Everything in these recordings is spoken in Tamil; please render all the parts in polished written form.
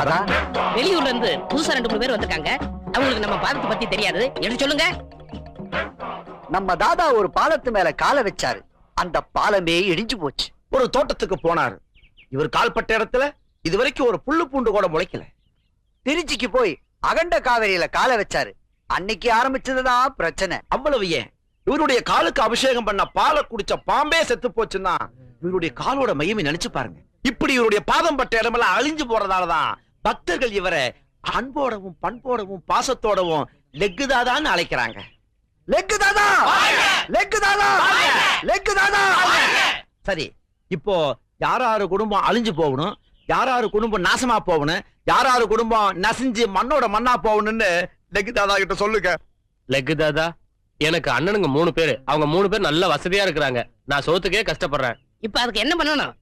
பாதம். வெளியூர்ல இருந்து புதுசா 2-3 பேர் வந்திருக்காங்க. அவங்களுக்கு நம்ம பாதத்தை பத்தி தெரியாது. எடுத்து சொல்லுங்க. நம்ம தாதா ஒரு பாலத்து மேல காலை வச்சாரு. அந்த பாலமே இடிஞ்சு போச்சு. ஒரு தோட்டத்துக்கு போனாரு. இவர் கால்பட்ட இடத்துல இதுவரைக்கும் ஒரு புல்லு பூண்டு கூட முளைக்கல. திருச்சிக்கு போய் அகண்ட காவிரியில காலை வச்சாரு. அன்னைக்கு ஆரம்பிச்சதுதான் பிரச்சனை. அவ்வளவு ஏன், இவருடைய காலுக்கு அபிஷேகம் பண்ண பாலை குடிச்ச பாம்பே செத்து போச்சுன்னா இவருடைய காலோட மையமே நினைச்சு பாருங்க. இப்படி இவருடைய பாதம் பட்ட இடமெல்லாம் அழிஞ்சு போறதாலதான் பக்தர்கள் இவரை அன்போடவும் பண்போடவும் பாசத்தோடவும் லெக்கு தாதான்னு அழைக்கிறாங்க. லெக்கு தாதா, லெக்கு தாதா, லெக்கு தாதா. சரி, இப்போ யாராரு குடும்பம் அழிஞ்சு போகணும், யாராரு குடும்பம் நாசமா போகணும், யாராரு குடும்பம் நசிஞ்சு மண்ணோட மண்ணா போகணும்னு லெக்கு தாதா கிட்ட சொல்லுங்க. லெக்கு தாதா, எனக்கு அண்ணனுங்க 3 பேரு. அவங்க 3 பேர் நல்ல வசதியா இருக்கிறாங்க. நான் சோத்துக்கே கஷ்டப்படுறேன். இப்ப அதுக்கு என்ன பண்ணணும்?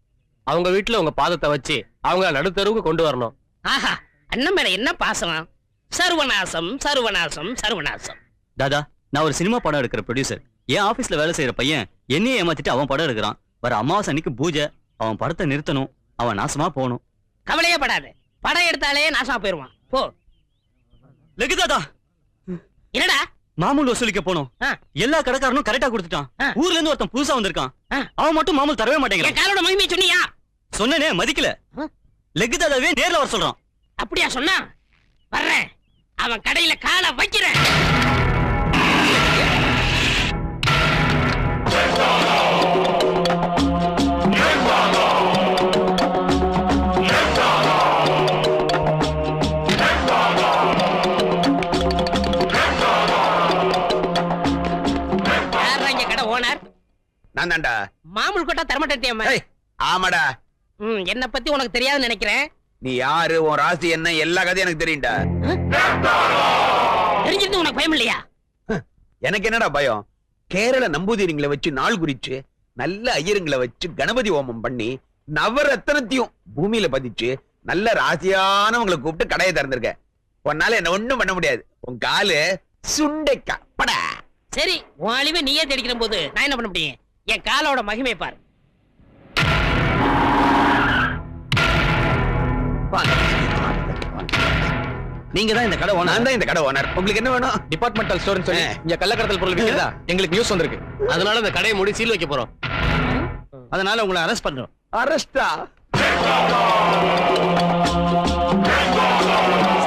அவங்க வீட்டுல உங்க பாதத்தை வச்சு அவங்க நடுத்தருவுக்கு கொண்டு வரணும். ஆஹா, அண்ணன் மேல என்ன பாசம்! சர்வநாசம் சர்வநாசம் சர்வநாசம். தாதா, நான் ஒரு சினிமா படம் எடுக்கிற ப்ரொடியூசர். என் ஆபீஸ்ல வேலை செய்யற பையன் என்னையே ஏமாத்திட்டு அவன் படம் எடுக்கிறான். வர அமாவாசை அன்னைக்கு பூஜை. அவன் படத்தை நிறுத்தணும். அவன் நாசமா போகணும். கவலையே படாது. படம் எடுத்தாலே நாசமா போயிருவான். போ. லெக்கு தாதா, என்னடா மாமூல் வசூலிக்க போனோம். எல்லா கடைக்காரனும் கரெக்டா கொடுத்துட்டான். ஊர்ல இருந்து ஒருத்தன் புதுசா வந்திருக்கான். அவன் மட்டும் மாமூல் தரவே மாட்டேங்கிறான். என் காலோட மகிமையை சொன்னியா? சொன்னனே, மதிக்கல. லெக்கு தாதாவே நேர்ல வர சொல்றான். அப்படியா சொன்னா? வர்றேன். அவன் கடையில காலை வைக்கிறேன். நான் தான்டா. மாமூல் கொட்டா தரமாட்டேன். ஆமாடா. என்ன பத்தி உனக்கு தெரியாதுன்னு நினைக்கிறேன். நீ யாரு, உன் ராசி என்ன, எல்லா கதையும் எனக்கு தெரியும்டா. தெரிஞ்சிருந்து உனக்கு பயம் இல்லையா? எனக்கு என்னடா பயம்? கேரள நம்பூதிரிங்களை வச்சு நாள் குறிச்சு, நல்ல ஐயருங்களை வச்சு கணபதி ஹோமம் பண்ணி நவரத்னத்தையும் பூமியில பதிச்சு நல்ல ராசியானவங்களை கூப்பிட்டு கடையை திறந்திருக்க. உன்னால என்ன ஒண்ணும் பண்ண முடியாது. உன் காலு சுண்டைக்கா படா. சரி, உன் அழிவை நீயே தேடிக்கிற போது நான் என்ன பண்ண முடியும்? என் காலோட மகிமை பாரு. நீங்க தான் இந்த கடை ஓனர். நான் தான் இந்த கடை ஓனர். உங்களுக்கு என்ன வேணும்? டிபார்ட்மெண்டல் ஸ்டோர்னு சொல்லி இங்க கள்ளக்கடத்தல் பொருள் விக்கிறதா எங்களுக்கு நியூஸ் வந்திருக்கு. அதனால இந்த கடையை மூடி சீல் வைக்க போறோம். அதனால உங்களை அரெஸ்ட் பண்றோம். அரெஸ்டா?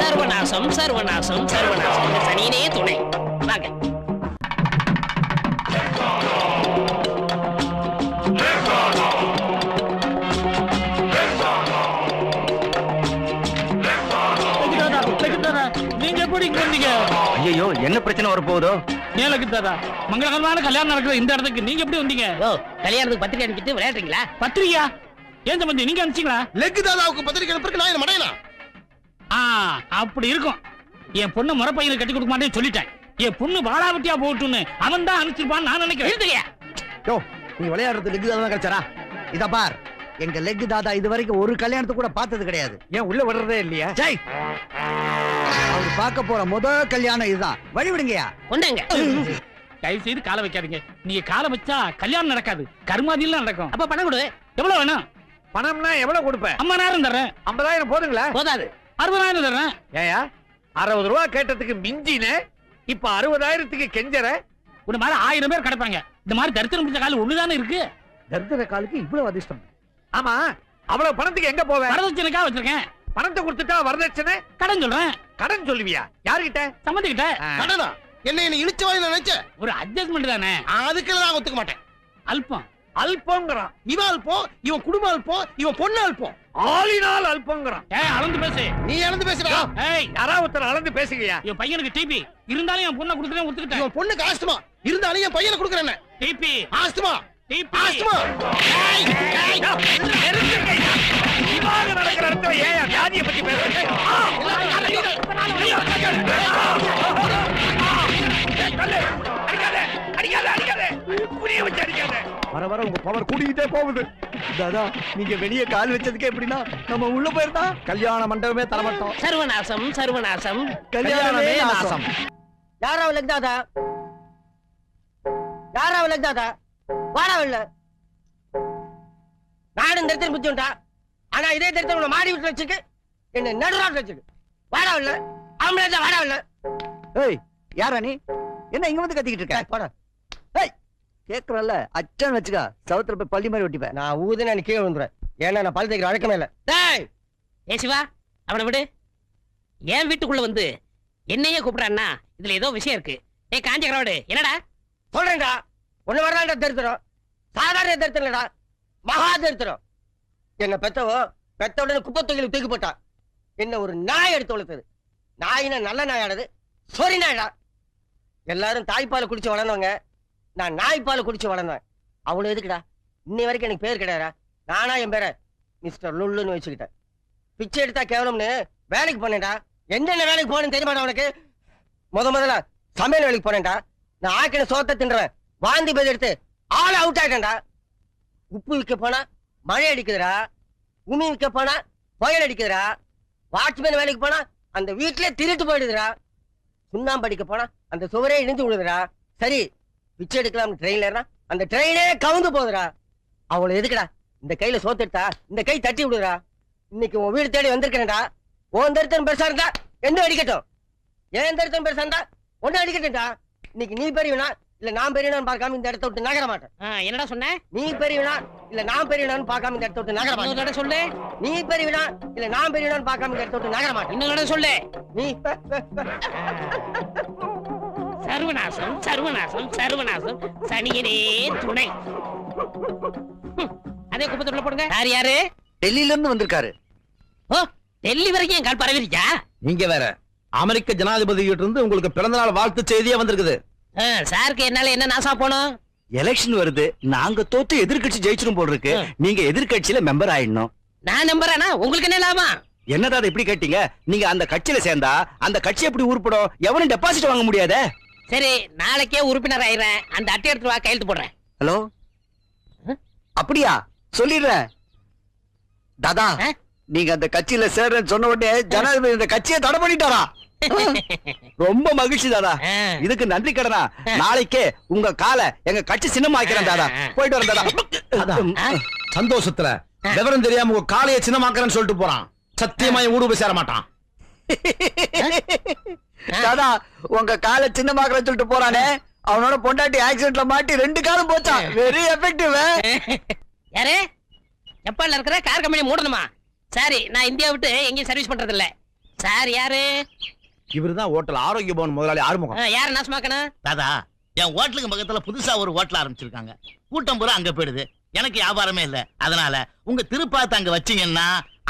சர்வநாசம் சர்வநாசம் சர்வநாசம். சனியே துணை. வாங்க. நீங்க எப்படி இங்க வந்தீங்க? ஐயோ, என்ன பிரச்சனை வர போகுதோ? ஏலக்கு தாதா, மங்களகரமான கல்யாணம் நடக்கிற இந்த இடத்துக்கு நீங்க எப்படி வந்தீங்க? ஓ, கல்யாணத்துக்கு பத்திரிக்கை அனுப்பிட்டு விளையாடுறீங்களா? பத்திரிக்கையா? ஏன் சம்பந்தி, நீங்க அனுப்பிச்சீங்களா? லெக்கு தாதாவுக்கு பத்திரிக்கை அனுப்புறதுக்கு நான் என்ன மடையலாம்? அப்படி இருக்கும். என் பொண்ணு முறப்பையில கட்டி கொடுக்க மாட்டேன்னு சொல்லிட்டேன். என் பொண்ணு வாழாவட்டியா போட்டுன்னு அவன் தான் அனுப்பிச்சிருப்பான்னு நான் நினைக்கிறேன். நீ விளையாடுறது லெக்கு தாதா கிடைச்சாரா? இத பார், எங்க லெக்கு தாதா இதுவரைக்கும் ஒரு கல்யாணத்தை கூட பார்த்தது கிடையாது. ஏன் உள்ள வர்றதே இல்லையா? ஜெய், அவர் பார்க்க போற முதல் கல்யாணம் இதுதான். வழி விடுங்கயா. கொண்டாங்க. தயவு செய்து காலை வைக்காதீங்க. நீங்க காலை வச்சா கல்யாணம் நடக்காது, கருமாதியெல்லாம் நடக்கும். அப்ப பணம் கொடு. எவ்வளவு வேணும்? பணம்னா எவ்வளவு கொடுப்பேன்? 50,000 தர்றேன். 50,000 போதுங்களா? போதாது. 60,000 தர்றேன். ஏயா 60 ரூபா கேட்டதுக்கு மிஞ்சின, இப்ப 60,000க்கு கெஞ்சற? ஒரு மாதிரி 1000 பேர் கிடப்பாங்க. இந்த மாதிரி தரித்திரம் பிடிச்ச கால் ஒண்ணுதானே இருக்கு. தர்தர காலுக்கு இவ்வளவு அதிர்ஷ்டம். ஆமா, அவ்வளவு பணத்துக்கு எங்க போவேன்? வரதட்சணைக்காக வச்சிருக்கேன். பணத்தை கொடுத்துட்டா வரதட்சணை? கடன் சொல்றேன். கடன் சொல்லுவியா? யாருகிட்ட? சம்மந்திக்கிட்ட. கடனா? என்ன இழுச்சு வாய் நினைச்ச? ஒரு அட்ஜஸ்ட்மெண்ட் தானே. அதுக்கெல்லாம் நான் ஒத்துக்க மாட்டேன். அல்பம். அல்பங்கிறான். இவன் அல்பம், இவன் குடும்பம் அல்பம், இவன் பொண்ணு அல்பம். ஆளினால் அல்பங்கிறான். அளந்து பேசு. நீ அளந்து பேசுறா? யாராவது ஒருத்தர் அளந்து பேசுகியா? என் பையனுக்கு டிபி இருந்தாலும் என் பொண்ணை கொடுத்துட்டேன், ஒத்துக்கிட்டேன். இவன் பொண்ணுக்கு ஆஸ்துமா இருந்தாலும் என் பையனை கொடுக்குறேன். TB asthma TB asthma. இவாக நடக்கிற இடத்துல ஏன் வியாதியை பத்தி பேசுறேன்? வர வர உங்க பவர் கூடிக்கிட்டே போகுது. தாதா, நீங்க வெளியே கால் வச்சதுக்கு எப்படின்னா நம்ம உள்ள போயிருந்தா கல்யாண மண்டபமே தரமாட்டோம். சர்வநாசம் சர்வநாசம் கல்யாணமே நாசம். யாரா லெக் தாதா? யாரா லெக் தாதா? வாடா இல்ல. நானும் தரித்திரம் புத்தியுண்டா. ஆனா இதே தரித்திரம் மாடி வீட்டுல வச்சுக்கு என்ன நடுராட்டு வச்சிருக்கு. வாடா இல்ல ஆம்பளை வாடா இல்ல. ஏய் யாரா நீ? என்ன இங்க வந்து கத்திக்கிட்டு இருக்க? போடா. கேக்குறல்ல அச்சான் வச்சுக்க, சவுத்துல போய் பள்ளி மாதிரி ஒட்டிப்பேன். நான் ஊதுனா நீ கீழே விழுந்துறேன். ஏன்னா நான் பல் தேய்க்கிற வழக்கமே இல்ல. டேய் ஏ சிவா, அவனை விடு. என் வீட்டுக்குள்ள வந்து என்னையே கூப்பிடான்னா இதுல ஏதோ விஷயம் இருக்கு. ஏய் காஞ்சகரோடு, என்னடா சொல்றேன்டா. ஒண்ணு வரலாம்டா தரித்திரம். சாதாரண தரித்திரம் இல்லடா, மகா தரித்திரம். என்ன பெத்தவோ பெத்த உடனே குப்பை தொகையில தூக்கி போட்டா. என்ன ஒரு நாய் எடுத்து வளர்த்தது. நாயினா நல்ல நாயானது, சொரி நாயடா. எல்லாரும் தாய்ப்பால் குடிச்சு வளர்ந்தவங்க, நான் நாய்ப்பால் குடிச்சு வளர்ந்தேன். அவ்வளவு எதுக்குடா? இன்னை வரைக்கும் எனக்கு பேர் கிடையாதா? நானா என் பேரை மிஸ்டர் லுல்லுன்னு வச்சுக்கிட்டேன். பிச்சை எடுத்தா கேவலம்னு வேலைக்கு போனேன்டா. என்னென்ன வேலைக்கு போனேன்னு தெரியுமாடா உனக்கு? முதல்ல சமையல் வேலைக்கு போனேன்டா. நான் ஆக்கின சோத்தை தின்றேன். வாந்தி பேர் எடுத்து ஆள் அவுட் ஆயிட்டேன்டா. உப்பு விற்க போனா மழை அடிக்குதுடா. உமி விற்க போனா புயல் அடிக்குதுடா. வாட்ச்மேன் வேலைக்கு போனா அந்த வீட்டிலே திருட்டு போயிடுதுடா. சுண்ணாம்பு அடிக்க போனா அந்த சுவரே இடிஞ்சு விடுதுடா. சரி, பிச்சை எடுக்கலாம் ட்ரெயின்ல ஏறினா அந்த ட்ரெயினே கவுந்து போகுதுடா. அவ்வளவு எதுக்குடா? இந்த கையில சோத்து எடுத்தா இந்த கை தட்டி விடுறா. இன்னைக்கு உன் வீடு தேடி வந்திருக்கேன்டா. உன் தரித்திரம் பெருசா இருந்தா என்ன அடிக்கட்டும், ஏன் தரித்திரம் பெருசா இருந்தா ஒண்ணு அடிக்கட்டும்டா. இன்னைக்கு நீ பெரியவனா இல்ல நான் பெரியவனான்னு பார்க்காம இந்த இடத்த விட்டு நகர மாட்டேன். என்னடா சொன்ன? நீ பெரியவனா இல்ல நான் பெரியவனான்னு பார்க்காம இந்த இடத்த விட்டு நகர மாட்டேன். இன்னொரு சொல்லு. நீ பெரியவனா இல்ல நான் பெரியவனான்னு பார்க்காம இந்த இடத்த விட்டு நகர மாட்டேன். இன்னொரு சொல்லு. நீ சர்வநாசம் சர்வநாசம் சர்வநாசம், சனியனே துணை. அதே குப்பத்துல போடுங்க. யார் யாரு? டெல்லியில இருந்து வந்திருக்காரு. ஓ, டெல்லி வரைக்கும் என் கால் பரவிருச்சா? நீங்க வேற அமெரிக்க ஜனாதிபதி கிட்ட இருந்து உங்களுக்கு பிறந்தநாள் வாழ்த்து செய்தியா வந்திருக்குது. சாருக்கு என்னால என்ன நாசா போனோம்? எலெக்ஷன் வருது, நாங்க தோத்து எதிர்க்கட்சி ஜெயிச்சிரும் போல் இருக்கு. நீங்க எதிர்க்கட்சியில மெம்பர் ஆயிடணும். நான் நம்புறேனா? உங்களுக்கு என்ன லாபம்? என்னடா இப்படி கேட்டீங்க? நீங்க அந்த கட்சியில சேர்ந்தா அந்த கட்சி எப்படி உருப்படும்? எவனும் டெபாசிட் வாங்க முடியாதே. சரி, நாளைக்கே உறுப்பினர் ஆயிடுறேன். அந்த அட்டை எடுத்து வா, கையெழுத்து போடுறேன். ஹலோ, அப்படியா? சொல்லிடுறேன். தாதா, நீங்க அந்த கட்சியில சேர்றேன்னு சொன்ன உடனே ஜனாதிபதி இந்த கட்சியை தடை பண்ணிட்டாரா? ரொம்ப மகிழ்ச்சி தாதா. இதுக்கு நன்றி கடனா நாளைக்கே உங்க காலை எங்க கட்சி சின்னமா ஆக்கிறேன் தாதா. போயிட்டு வரேன் தாதா. சந்தோஷத்துல விவரம் தெரியாம உங்க காலையை சின்னமாக்குறேன்னு சொல்லிட்டு போறான். சத்தியமா ஊடு போய் சேர மாட்டான். தாதா, உங்க காலை சின்னமாக்குறேன்னு சொல்லிட்டு போறானே, அவனோட பொண்டாட்டி ஆக்சிடென்ட்ல மாட்டி 2 காலம் போச்சா. Very effective. யாரு? ஜப்பான்ல இருக்கிற கார் கம்பெனி மூடணுமா? சரி, நான் இந்தியா விட்டு எங்கேயும் சர்வீஸ் பண்றது இல்ல. சார் யாரு? இவருதான் ஹோட்டல் ஆரோக்கிய பவன் முதலாளி ஆறுமுகம். யாரு நாசமாக்கணும்? தாதா, என் ஹோட்டலுக்கு பக்கத்துல புதுசா ஒரு ஹோட்டல் ஆரம்பிச்சிருக்காங்க. கூட்டம் பூரா அங்க போயிடுது. எனக்கு வியாபாரமே இல்ல. அதனால உங்க திருப்பாத்த அங்க வச்சீங்கன்னா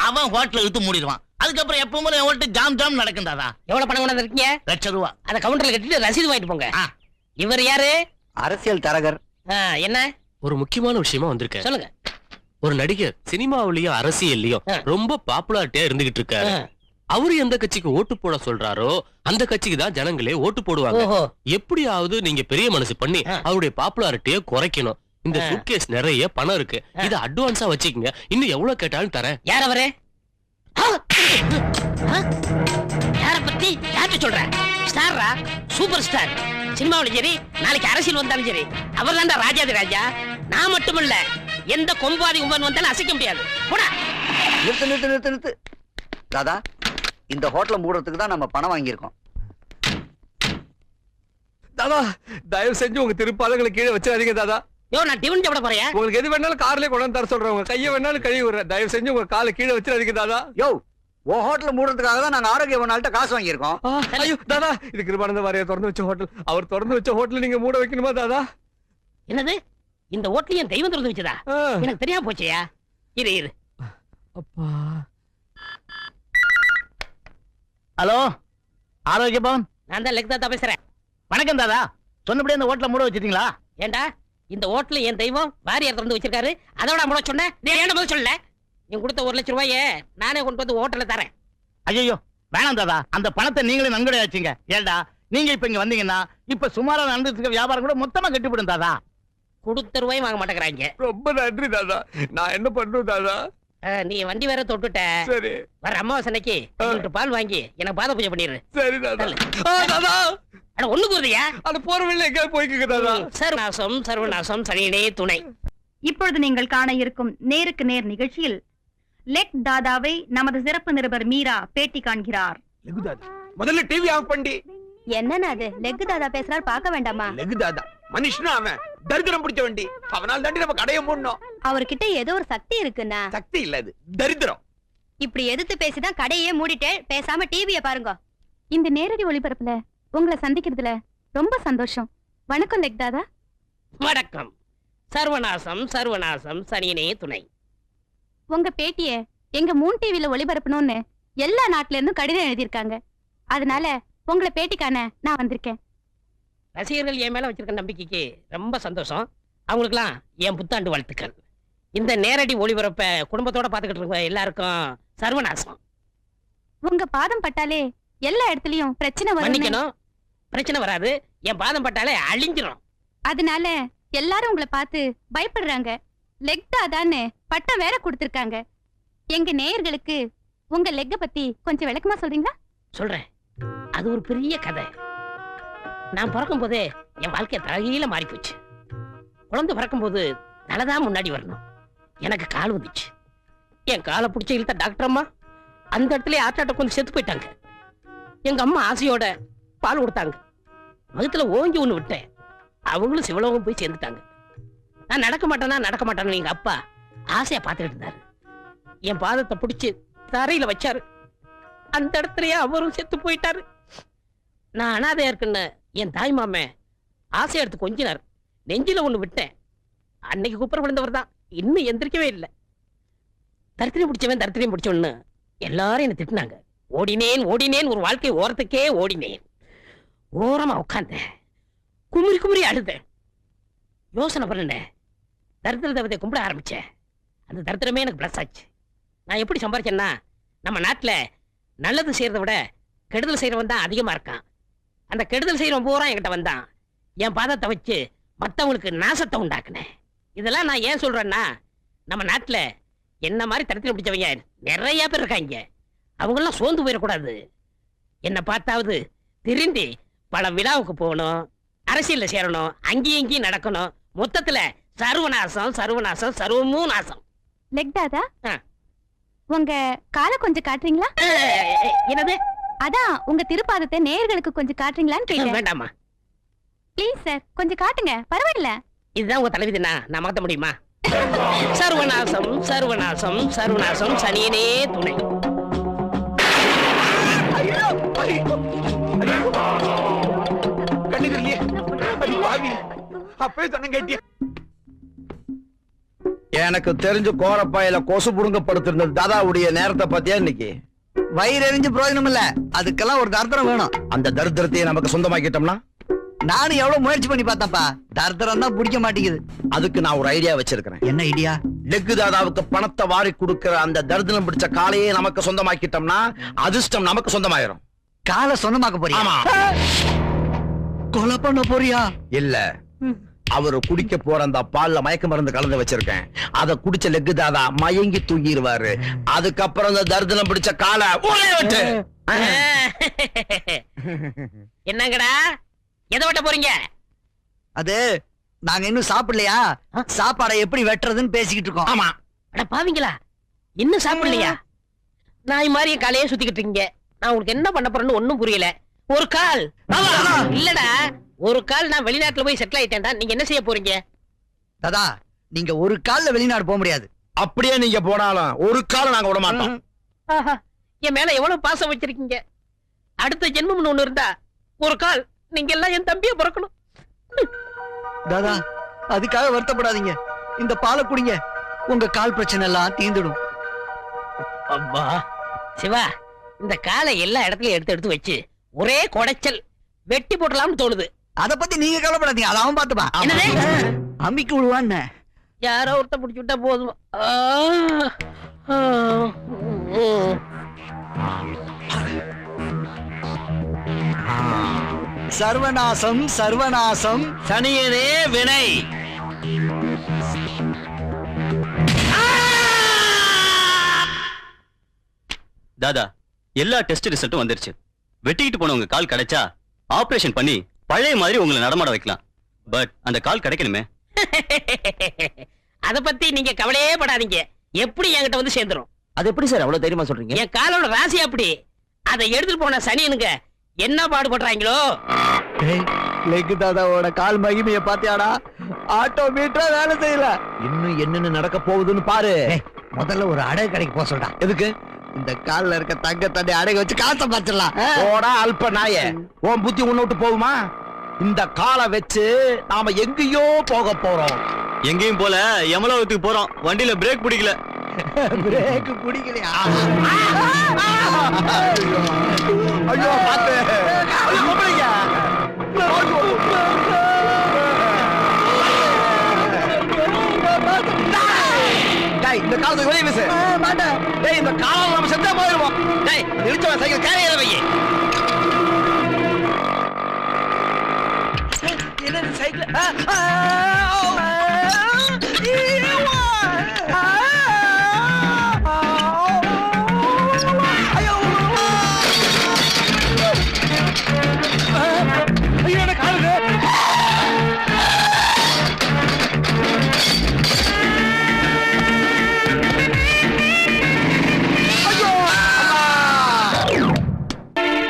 அவன் ஹோட்டலை இழுத்து மூடிடுவான். அதுக்கப்புறம் எப்பவும் என் ஹோட்டல் ஜாம் ஜாம் நடக்கும் தாதா. எவ்வளவு பணம் கொண்டு இருக்கீங்க? 1,00,000 ரூபா. அத கவுண்டர்ல கட்டிட்டு ரசீது வாங்கிட்டு போங்க. இவர் யாரு? அரசியல் தரகர். என்ன ஒரு முக்கியமான விஷயமா வந்திருக்கேன். சொல்லுங்க. ஒரு நடிகர் சினிமாவிலயும் அரசியல்லயும் ரொம்ப பாப்புலாரிட்டியா இருந்துகிட்டு இருக்காரு. அவரு எந்த கட்சிக்கு ஓட்டு போட சொல்றாரோ அந்த கட்சிக்கு தான் ஜனங்களே ஓட்டு போடுவாங்க. எப்படியாவது நீங்க பெரிய மனசு பண்ணி அவருடைய பாப்புலாரிட்டியை குறைக்கணும். இந்த சூட்கேஸ் நிறைய பணம் இருக்கு, இத அட்வான்ஸா வச்சுக்கங்க. இன்னும் எவ்வளவு கேட்டாலும் தரேன். யார் அவரு? யார பத்தி யார்கிட்ட சொல்ற? ஸ்டாரா? Super star. சினிமாவிலும் சரி, நாளைக்கு அரசியல் வந்தாலும் சரி, அவர் தான்டா ராஜாதி ராஜா. நான் மட்டுமல்ல, எந்த கொம்பாதி கும்பன் வந்தாலும் அசைக்க முடியாது. போடா. நிறுத்து நிறுத்து நிறுத்து நிறுத்து. தாதா, இந்த ஹோட்டலை மூடுறதுக்கு தான் நம்ம பணம் வாங்கியிருக்கோம். தாதா, தயவு செஞ்சு உங்க திருப்பாதங்களை கீழே வச்சிடாதீங்க தாதா. யோ, நான் டிவன் சாப்பிட போறேன். உங்களுக்கு எது வேணாலும் கார்லயே கொண்டு வந்து தர சொல்றேன். உங்க கையை வேணாலும் கழுவி விடுறேன். தயவு செஞ்சு உங்க காலை கீழே வச்சிடாதீங்க தாதா. யோ, ஓ ஹோட்டலை மூடுறதுக்காக தான் நாங்க ஆரோக்கிய பவனால்ட்ட காசு வாங்கியிருக்கோம். ஐயோ தாதா, இது கிருபானந்த வாரியார் திறந்து வச்ச ஹோட்டல். அவர் திறந்து வச்ச ஹோட்டல் நீங்க மூட வைக்கணுமா தாதா? என்னது? இந்த ஹோட்டல் என் தெய்வம் திறந்து வச்சதா? எனக்கு தெரியாம போச்சியா? இரு இரு. அப்பா. ஹலோ, ஆரோக்கிய பவன். நான் தான் லெக்தாத்தா பேசுறேன். வணக்கம் தாதா. சொன்னபடியே இந்த ஹோட்டலை மூட வச்சிட்டீங்களா? ஏண்டா, இந்த ஹோட்டல் என் தெய்வம் வாரியார் திறந்து வச்சிருக்காரு. அதோட மூட சொன்ன நீ ஏன் பதில் சொல்லல? நீ கொடுத்த 1,00,000 ரூபாயை நானே கொண்டு வந்து ஹோட்டல்ல தரேன். ஐயோ வேணாம் தாதா, அந்த பணத்தை நீங்களே நன்கொடை வச்சுங்க. ஏண்டா, நீங்க இப்ப இங்க வந்தீங்கன்னா இப்ப சுமாரா நடந்துட்டு இருக்க வியாபாரம் கூட மொத்தமா கட்டிவிடும் தாதா. கொடுத்த ரூபாய் வாங்க மாட்டேங்கிறாங்க. ரொம்ப நன்றி தாதா. நான் என்ன பண்றேன் தாதா? நீ வண்டி வேற தொட்டுட்ட. சரி, வர அமாவாசனைக்கு 2 லிட்டர் பால் வாங்கி எனக்கு பாத பூஜை பண்ணிடு. சரி தாதா. தாதா, அட ஒண்ணு கூறுதியா? அது போற வழியில எங்க போய்க்குங்க தாதா. சர்வநாசம் சர்வநாசம், சனியனே துணை. இப்பொழுது நீங்கள் காண இருக்கும் நேருக்கு நேர் நிகழ்ச்சியில் லெக் தாதாவை நமது சிறப்பு நிருபர் மீரா பேட்டி காண்கிறார். முதல்ல டிவி ஆஃப் பண்ணி. என்னன்னா அது லெக் தாதா பேசுறாரு, பார்க்க வேண்டாமா? லெக் தாதா மனுஷனா அவன்? தரித்திரம் பிடிச்ச வண்டி. அவனால் தாண்டி நம்ம கடையை மூடணும். அவர்கிட்ட ஏதோ ஒரு சக்தி இருக்குன்னா. சக்தி இல்ல, அது தரித்திரம். இப்படி எதிர்த்து பேசிதான் கடையே மூடிட்டு பேசாம டிவிய பாருங்க. இந்த நேரடி ஒளிபரப்புல உங்களை சந்திக்கிறதுல ரொம்ப சந்தோஷம். வணக்கம் லெக் தாதா. வணக்கம். சர்வநாசம் சர்வநாசம் சனியனே துணை. உங்க பேட்டிய எங்க மூன் டிவில ஒளிபரப்பணும்னு எல்லா நாட்டுல இருந்தும் கடிதம் எழுதியிருக்காங்க. அதனால உங்களை பேட்டிக்கான நான் வந்திருக்கேன். ரசிகர்கள் என் மேல வச்சிருக்க நம்பிக்கைக்கு ரொம்ப சந்தோஷம். அவங்களுக்குலாம் என் புத்தாண்டு வாழ்த்துக்கள். இந்த நேரடி ஒளிபரப்ப குடும்பத்தோட பாத்துக்கிட்டு இருக்க எல்லாருக்கும் சர்வநாசம். உங்க பாதம் பட்டாலே எல்லா இடத்துலயும் பிரச்சனை வரும். மன்னிக்கணும், பிரச்சனை வராது. என் பாதம் பட்டாலே அழிஞ்சிரும். அதனால எல்லாரும் உங்களை பார்த்து பயப்படுறாங்க. லெக் தாதான்னு பட்டம் வேற கொடுத்திருக்காங்க. எங்க நேயர்களுக்கு உங்க லெக்க பத்தி கொஞ்சம் விளக்கமா சொல்றீங்களா? சொல்றேன். அது ஒரு பெரிய கதை. நான் பிறக்கும் போதே என் வாழ்க்கை தலையில மாறி போச்சு. குழந்தை பிறக்கும் போது தலைதான் முன்னாடி வரணும். எனக்கு கால் வந்துச்சு. என் காலை பிடிச்ச இழுத்த டாக்டர் அம்மா அந்த இடத்துல ஆட்டாட்ட கொஞ்சம் செத்து போயிட்டாங்க. எங்க அம்மா ஆசையோட பால் கொடுத்தாங்க. வகுத்துல ஓங்கி ஒண்ணு விட்டேன். அவங்களும் சிவலோகம் போய் சேர்ந்துட்டாங்க. நான் நடக்க மாட்டேன்னு எங்க அப்பா ஆசையா பார்த்துக்கிட்டு இருந்தாரு. என் பாதத்தை பிடிச்சி தரையில வச்சாரு. அந்த இடத்துலயே அவரும் செத்து போயிட்டாரு. நான் அனாதையா இருக்குன்னு என் தாய் மாமன் ஆசையா எடுத்து கொஞ்சினார். நெஞ்சில ஒண்ணு விட்டேன். அன்னைக்கு குப்புற விழுந்தவர் தான் இன்னும் எந்திரிக்கவே இல்லை. தரித்திரம் பிடிச்சவன்னு எல்லாரும் என்ன திட்டினாங்க. ஓடினேன் ஒரு வாழ்க்கை ஓரத்துக்கே ஓடினேன். ஓரமா உட்கார்ந்தேன். குமுறி அழுதேன். யோசனை பண்ணேன். தரித்திர தேவதையை கும்பிட ஆரம்பிச்சேன். அந்த தரித்திரமே எனக்கு பிளஸ் ஆச்சு. நான் எப்படி சம்பாரிச்சேன்னா, நம்ம நாட்டுல நல்லது செய்யறதை விட கெடுதல் செய்யறவன் தான் அதிகமா இருக்கான். அந்த கெடுதல் செய்யறவன் பூரா என்கிட்ட வந்தான். என் பாதத்தை வச்சு மத்தவங்களுக்கு நாசத்தை உண்டாக்குனேன். இதெல்லாம் நான் ஏன் சொல்றேன்னா, நம்ம நாட்டுல என்ன மாதிரி தரித்திரம் பிடிச்சவங்க நிறைய பேர் இருக்காங்க. அவங்கெல்லாம் சோர்ந்து போயிடக்கூடாது. என்னை பார்த்தாவது திரும்பி பல விழாவுக்கு போகணும், அரசியல்ல சேரணும், அங்கேயும் இங்கேயும் நடக்கணும். மொத்தத்துல சர்வநாசம் சர்வமும் நாசம். லெக் தாதா, உங்க காலை கொஞ்சம் காட்டுறீங்களா? என்னது? அதான் உங்க திருப்பாதத்தை நேயர்களுக்கு கொஞ்சம் காட்டுறீங்களான்னு கேட்டேன். வேண்டாமா? ப்ளீஸ் சார், கொஞ்சம் காட்டுங்க, பரவாயில்ல. இதுதான் உங்க தலைவிதினா, நான் மாத்த முடியுமா? சர்வநாசம் சனியனே துணை. எனக்கு தெரிஞ்சு கோரப்பாயில கொசு புடுங்கப்படுத்திருந்தது தாதாவுடைய நேரத்தை பத்தியா இன்னைக்கு? வயிறு எரிஞ்சு பிரயோஜனம் இல்ல, அதுக்கெல்லாம் ஒரு தரித்திரம் வேணும். அந்த தரித்திரத்தையே நமக்கு சொந்தமாக்கிட்டோம்னா? நானும் எவ்வளவு முயற்சி பண்ணி பார்த்தேன்ப்பா, தரித்திரம் தான் பிடிக்க மாட்டேங்குது. அதுக்கு நான் ஒரு ஐடியா வச்சிருக்கிறேன். என்ன ஐடியா? லெக்கு தாதாவுக்கு பணத்தை வாரி கொடுக்கிற அந்த தரித்திரம் பிடிச்ச காலையே நமக்கு சொந்தமாக்கிட்டோம்னா அதிர்ஷ்டம் நமக்கு சொந்தமாயிரும். காலை சொந்தமாக்க போறியா? ஆமா. கொலை பண்ண போறியா? இல்ல, அவரு குடிக்க போற அந்த பால்ல மயக்க மருந்து கலந்து வச்சிருக்கேன். அத குடிச்ச லெக்கு தாதா மயங்கி தூங்கிடுவாரு. அதுக்கப்புறம் அந்த தரித்திரம் பிடிச்ச காலை என்னங்கடா எதை வெட்ட போறீங்க? அது நாங்க இன்னும் சாப்பிடலையா, சாப்பாடை எப்படி வெட்டுறதுன்னு பேசிக்கிட்டு இருக்கோம். ஆமா. அட பாவீங்களா, இன்னும் சாப்பிடலையா? நாய் மாதிரி காலையே சுத்திக்கிட்டு இருக்கீங்க. நான் உங்களுக்கு என்ன பண்ண போறேன்னு ஒண்ணும் புரியல. ஒரு கால் இல்லடா, ஒரு கால் நான் வெளிநாட்டுல போய் செட்டில் ஆயிட்டேன்டா. நீங்க என்ன செய்ய போறீங்க? தாதா, நீங்க ஒரு கால்ல வெளிநாடு போக முடியாது. அப்படியே நீங்க போனாலும் ஒரு காலம் நாங்க விட மாட்டோம். என் மேல எவ்வளவு பாசம் வச்சிருக்கீங்க. அடுத்த ஜென்மம்னு ஒண்ணு இருந்தா ஒரு கால் நீங்க எல்லாம் என் தம்பியை பிறக்கணும். தாதா, அதுக்காக வருத்தப்படாதீங்க. இந்த பாலை குடிங்க, உங்க கால் பிரச்சனை எல்லாம் தீந்துடும். அப்பா சிவா, இந்த காலை எல்லா இடத்துலயும் எடுத்து வச்சு ஒரே கொடைச்சல் வெட்டி போடலாம்னு தோணுது. அத பத்தி நீங்க கவலைப்படாதீங்க, அத அவன் பாத்துப்பா. அம்மிக்கு விடுவான்னு யாரோ ஒருத்த பிடிச்சு விட்டா போதும். சர்வநாசம் சனியனே வினை. தாதா, எல்லா டெஸ்ட் ரிசல்ட்டும் வந்துருச்சு. வெட்டிக்கிட்டு போனவங்க கால் கிடைச்சா ஆபரேஷன் பண்ணி பழைய மாதிரி உங்களை நடமாட வைக்கலாம். பட் அந்த கால் கிடைக்கணுமே. அத பத்தி நீங்க கவலையே படாதீங்க. எப்படி என்கிட்ட வந்து சேர்ந்துரும். அது எப்படி சார் அவ்வளவு தைரியமா சொல்றீங்க? என் காலோட ராசி அப்படி. அதை எடுத்துட்டு போன சனியனுங்க என்ன பாடுபடுறாங்களோ. லெக் தாதாவோட கால் மகிமைய பாத்தியாடா? ஆட்டோமீட்டரா வேலை செய்யல. இன்னும் என்னன்னு நடக்க போகுதுன்னு பாரு. முதல்ல ஒரு அடகு கடைக்கு போக சொல்றா. எதுக்கு? இந்த கால்ல இருக்க தங்க தண்ணி அடகு வச்சு காசை பாத்துடலாம். போடா அல்ப நாயே, உன் புத்தி உன்னை விட்டு போகுமா? இந்த காலை வச்சு நாம எங்கேயோ போக போறோம். எங்கேயும் போல யமலோகத்துக்கு போறோம். வண்டியில பிரேக் பிடிக்கல. பிரேக் பிடிக்கலையா? ஐயோ பாத்து. இந்த காலத்துக்கு வெளியே பேசு. டேய் இந்த காலம் நம்ம செத்தா போயிருவோம். டேய் நிறுத்தவா சைக்கிள் கேரையில வை. என்ன சைக்கிள்?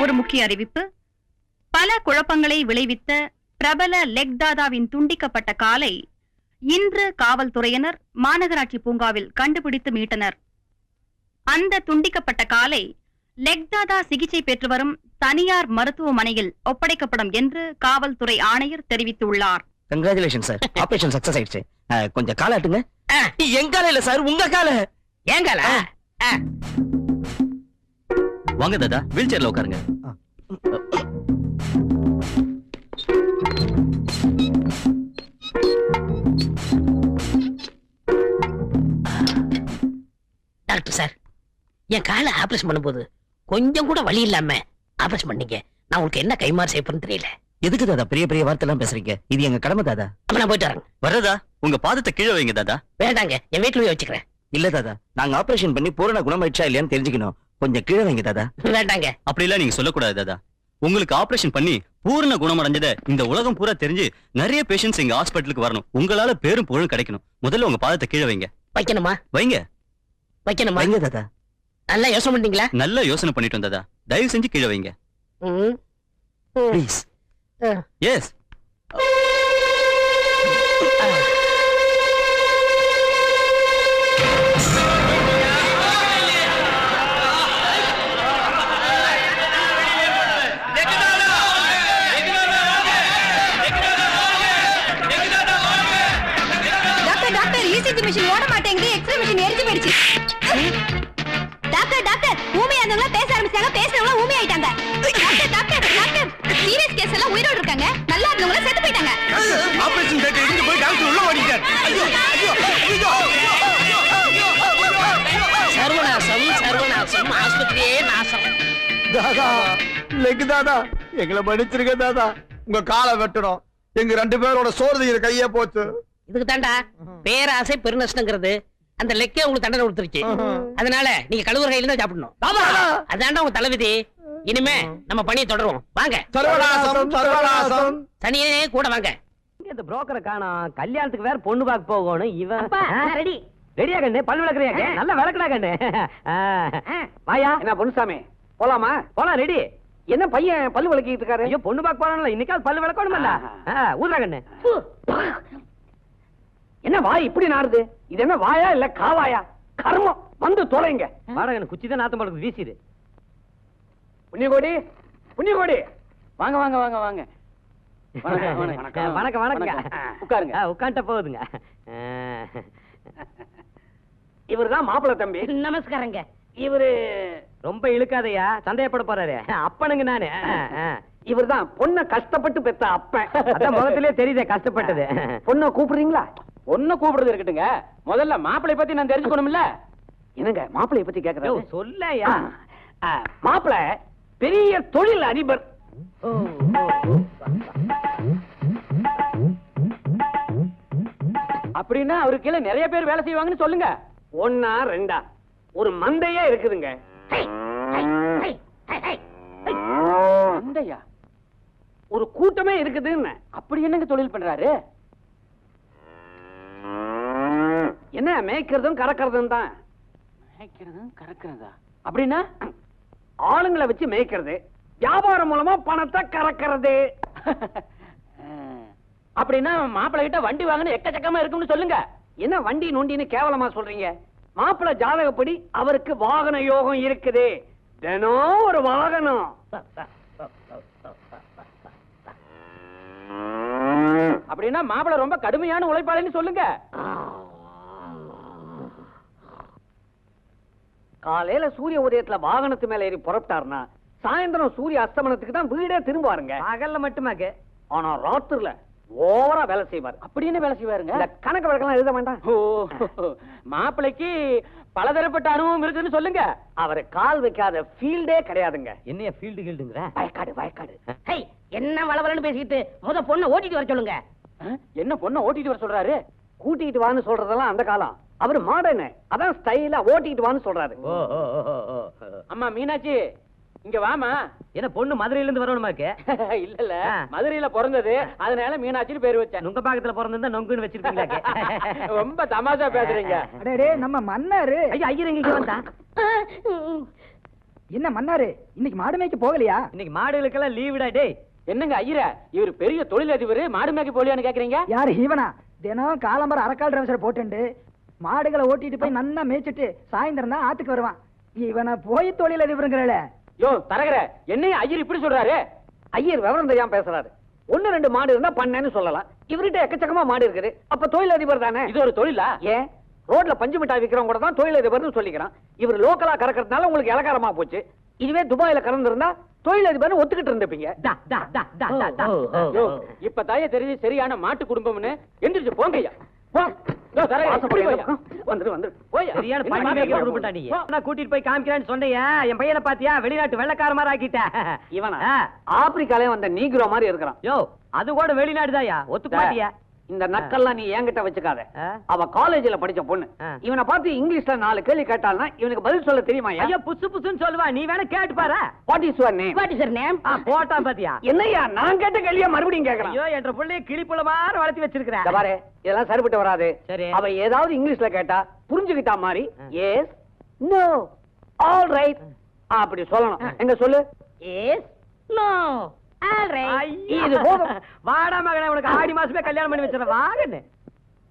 ஒரு முக்கிய அறிவிப்பு. பல குழப்பங்களை விளைவித்த பிரபல லெக் தாதாவின் துண்டிக்கப்பட்ட காலை இன்று காவல்துறையினர் மாநகராட்சி பூங்காவில் கண்டுபிடித்து மீட்டனர். அந்த துண்டிக்கப்பட்ட காலை லெக் தாதா சிகிச்சை பெற்று வரும் தனியார் மருத்துவமனையில் ஒப்படைக்கப்படும் என்று காவல்துறை ஆணையர் தெரிவித்துள்ளார். கங்க்ராச்சுலேஷன் சார், ஆபரேஷன் சக்சஸ் ஆயிடுச்சு. கொஞ்சம் காலாட்டுங்க. என் கால இல்ல சார், உங்க கால. ஏன் கால? வாங்க தாதா, வீல் சேர்ல உட்காருங்க. டாக்டர் சார், என் காலை ஆபரேஷன் பண்ணும்போது கொஞ்சம் கூட வலி இல்லாம ஆபரேஷன் பண்ணீங்க. நான் உங்களுக்கு என்ன கைமாறு செய்யப்படுன்னு தெரியல. எதுக்கு தாதா பெரிய பெரிய வார்த்தை எல்லாம் பேசுறீங்க? இது எங்க கடமை தாதா. அப்ப நான் போயிட்டு வரேன். வரதா, உங்க பாதத்தை கீழே வைங்க தாதா. வேண்டாங்க, என் வீட்டுல போய் வச்சுக்கிறேன். இல்ல தாதா, நாங்க ஆபரேஷன் பண்ணி பூரண குணமாயிடுச்சா இல்லையான்னு தெரிஞ்சுக்கணும். கொஞ்சம் கீழே வைங்க தாதா. வேண்டாங்க. அப்படி எல்லாம் நீங்க சொல்லக்கூடாது தாதா. உங்களுக்கு ஆபரேஷன் பண்ணி பூரண குணமடைஞ்சத இந்த உலகம் பூரா தெரிஞ்சு நிறைய பேஷண்ட்ஸ் எங்க ஹாஸ்பிட்டலுக்கு வரணும். உங்களால பேரும் புகழும் கிடைக்கணும். முதல்ல உங்க பாதத்தை கீழே வைங்க. வைக்கணுமா? வைங்க. வைக்கணுமா? வைங்க தாதா. நல்லா யோசனை பண்ணீங்களா? நல்லா யோசனை பண்ணிட்டு வந்ததா, தயவு செஞ்சு கீழே வைங்க. ப்ளீஸ். எஸ். மிஷின் ஓட மாட்டேங்குது, எக்ஸ்ரே மிஷின் எரிஞ்சு போயிடுச்சு. டாக்டர் டாக்டர், ஊமை ஆனவங்க பேச ஆரம்பிச்சாங்க, பேசுறவங்க ஊமை ஆயிட்டாங்க. Doctor doctor doctor, serious case எல்லாம் உயிரோட இருக்காங்க, நல்லா இருந்தவங்க செத்து போயிட்டாங்க. ஆபரேஷன் தியேட்டர் இருந்து போய் டாக்டர் உள்ள ஓடிட்டார். ஐயோ ஐயோ ஐயோ. சர்வநாசம் சர்வநாசம், ஆஸ்பத்திரியே நாசம். தாதா, லெக் தாதா, எங்களை மன்னிச்சிருங்க தாதா. உங்க காலை வெட்டணும். எங்க 2 பேரோட சோறு கையே போச்சு. இதுக்கு தாண்டா பேராசை பெருநஷ்டங்கிறது. அந்த லெக்கே உங்களுக்கு தண்டனை கொடுத்துருச்சு. அதனால நீங்க கழுவுற கையில தான் சாப்பிடணும். அதாண்டா உங்க தலைவிதி. இனிமே நம்ம பணியை தொடருவோம். வாங்க. சர்வநாசம் சர்வநாசம். சனியே கூட வாங்க. இந்த புரோக்கரை காணோம். கல்யாணத்துக்கு வேற பொண்ணு பார்க்க போகணும். இவன் ரெடி ரெடியா கண்ணு? பல் விளக்குறியா? நல்ல விளக்குடா கண்ணு. வாயா. என்ன பொண்ணுசாமி, போலாமா? போலாம். ரெடி. என்ன பையன் பல்லு விளக்கிட்டு இருக்காரு? ஐயோ, பொண்ணு பார்க்க போறான்ல, இன்னைக்காவது பல்லு விளக்கணும்ல. ஊதுறா கண்ணு. என்ன வாய் இப்படி நாறுது? இது என்ன வாயா இல்ல காவாயா? கர்மம் வந்து தொலைங்க. வாடகை குச்சி தான் நாத்தம் படுது, வீசிடு. புண்ணியகோடி, புண்ணியகோடி, வாங்க வாங்க வாங்க வாங்க. வணக்கம் வணக்கம் வணக்கம். உட்காருங்க. உட்காந்துட்ட போகுதுங்க. இவருதான் மாப்பிள்ளை தம்பி. நமஸ்காரங்க. இவரு ரொம்ப இழுக்காதையா, சந்தேகப்பட போறாரு. அப்பனுங்க நானு. இவர்தான் பொண்ணை கஷ்டப்பட்டு பெத்த அப்பன். அதான் முகத்திலே தெரியுதே கஷ்டப்பட்டது. பொண்ணை கூப்பிடுறீங்களா? பொண்ணு கூப்பிடுறது இருக்கட்டுங்க, முதல்ல மாப்பிளை பத்தி நான் தெரிஞ்சுக்கணும்ல. என்னங்க மாப்பிளைய பத்தி கேக்குறேன்? சொல்லையா. மாப்பிளை பெரிய தொழில் அதிபர். அப்படின்னா அவருக்கு கீழே நிறைய பேர் வேலை செய்வாங்கன்னு சொல்லுங்க. 1 2 ஒரு மந்தையே இருக்குதுங்க. மந்தையா? ஒரு கூட்டமே இருக்குதுன்னு. அப்படி என்னங்க தொழில் பண்றாரு? என்ன மேய்க்கிறதும் கறக்கிறதும் தான். மேய்க்கிறதும் கறக்கிறதா அப்படின்னா ஆளுங்களை வச்சு மேய்க்கிறது, வியாபாரம் மூலமா பணத்தை கறக்கிறது. அப்படின்னா மாப்பிள்ளை கிட்ட வண்டி வாங்கின எக்கச்சக்கமா இருக்கும்னு சொல்லுங்க. என்ன வண்டி நோண்டின்னு கேவலமா சொல்றீங்க? மாப்பிள்ளை ஜாதகப்படி அவருக்கு வாகன யோகம் இருக்குது. தினம் ஒரு வாகனம். அப்படின்னா மாப்பிள்ளை ரொம்ப கடுமையான உழைப்பாளின்னு சொல்லுங்க. காலையில சூரிய உதயத்துல வாகனத்து மேல ஏறி புறப்பட்டாருன்னா சாயந்தரம் சூரிய அஸ்தமனத்துக்கு தான் வீடே திரும்புவாருங்க. பகல்ல மட்டுமாக்க, ஆனா ராத்திரில ஓவரா வேலை செய்வார். அப்படின்னு வேலை செய்வாருங்க. கணக்கு வழக்கெல்லாம் எழுத வேண்டாம். மாப்பிள்ளைக்கு பலதரப்பட்ட அனுபவம் இருக்குன்னு சொல்லுங்க. அவரை கால் வைக்காத ஃபீல்டே கிடையாதுங்க. என்னைய ஃபீல்டு கீல்டுங்கற? வயக்காடு. என்ன வளவலன்னு பேசிக்கிட்டு முத பொண்ணை ஓட்டிட்டு வர சொல்லுங்க. என்ன பொண்ணை ஓட்டிட்டு வர சொல்றாரு? கூட்டிட்டு வான்னு சொல்றதெல்லாம் அந்த காலம். அவரு மாடர்ன், அதான் ஸ்டைலா ஓட்டிட்டு வான்னு சொல்றாரு. அம்மா மீனாட்சி, இங்க வாமா. என்ன பொண்ணு மதுரையில இருந்து வரணுமாக்க? இல்ல மதுரையில பிறந்தது, அதனால மீனாட்சின்னு பேர் வச்சேன். நுங்க பாக்கத்துல பிறந்திருந்தா நொங்குன்னு வச்சிருக்கீங்களா? ரொம்ப தமாஷா பேசுறீங்க. அடே நம்ம மன்னாரு. ஐயா ஐயர் எங்க வந்தா? என்ன மன்னாரு, இன்னைக்கு மாடு மேய்க்க போகலையா? இன்னைக்கு மாடுகளுக்கெல்லாம் லீவுடா. டேய் என்னங்க ஐயரா, இவர் பெரிய தொழிலதிபர், மாடு மேய்க்க போலியான்னு கேக்குறீங்க? யாரு இவனா? தினம் காலம்பர அரக்கால் டிரைவர் போட்டுண்டு மாடுகளை ஓட்டிட்டு போய் நன்னா மேய்ச்சிட்டு சாயந்தரம் தான் ஆத்துக்கு வருவான். இவனை போய் தொழிலதிபருங்கிறல. யோ தரகர, என்னைய ஐயர் இப்படி சொல்றாரு? ஐயர் விவரம் தெரியாம பேசுறாரு. 1-2 மாடு இருந்தா பண்ணேன்னு சொல்லலாம். இவர்கிட்ட எக்கச்சக்கமா மாடு இருக்குது, அப்ப தொழிலதிபர் தானே. இது ஒரு தொழிலா? ஏன் ரோட்ல பஞ்சு மிட்டாய் விக்கிறவங்க கூட தான் தொழிலதிபர்னு சொல்லிக்கிறான். இவர் லோக்கலா கறக்கிறதுனால உங்களுக்கு இலக்காரமா போச்சு. இதுவே துபாயில கறந்திருந்தா தொழிலதிபர் ஒத்துக்கிட்டு இருந்துப்பீங்க. இப்ப தாய தெரிஞ்சு சரியான மாட்டு குடும்பம்னு எந்திரிச்சு போங்கய்யா. கூட்டிட்டு போய் காமிக்கிறேன்னு சொன்னையா? என் பையனை பாத்தியா? வெளிநாட்டு வெள்ளக்கார மாதிரி ஆக்கிட்ட. இவனா ஆப்பிரிக்காலே வந்த நீக்ரோ மாதிரி இருக்கிறான். யோ அது கூட வெளிநாடுதாயா? ஒத்துக்க மாட்டியா? இந்த நக்கல்லாம் நீ என்கிட்ட வச்சுக்காத. அவ காலேஜ்ல படிச்ச பொண்ணு. இவனை பார்த்து இங்கிலீஷ்ல 4 கேள்வி கேட்டால்னா இவனுக்கு பதில் சொல்ல தெரியுமா? ஐயா புசு புசுன்னு சொல்லுவா. நீ வேணா கேட்டு பாரு. What is your name? What is your name? போட்டா பாத்தியா? என்னையா நான் கேட்ட கேள்வியா மறுபடியும் கேக்குறான்? ஐயோ என்ற புள்ளைய கிளிப்புல மாதிரி வளர்த்தி வச்சிருக்கேன். பாரு, இதெல்லாம் சரிப்பட்டு வராது. சரி. அவ ஏதாவது இங்கிலீஷ்ல கேட்டா புரிஞ்சுக்கிட்டா மாதிரி எஸ் நோ ஆல் ரைட் அப்படி சொல்லணும். எங்க சொல்லு. Yes no all right. இது போதும். வாடா மகனே, உனக்கு ஆடி மாசமே கல்யாணம் பண்ணி வச்சிடறேன். வாங்கன்னு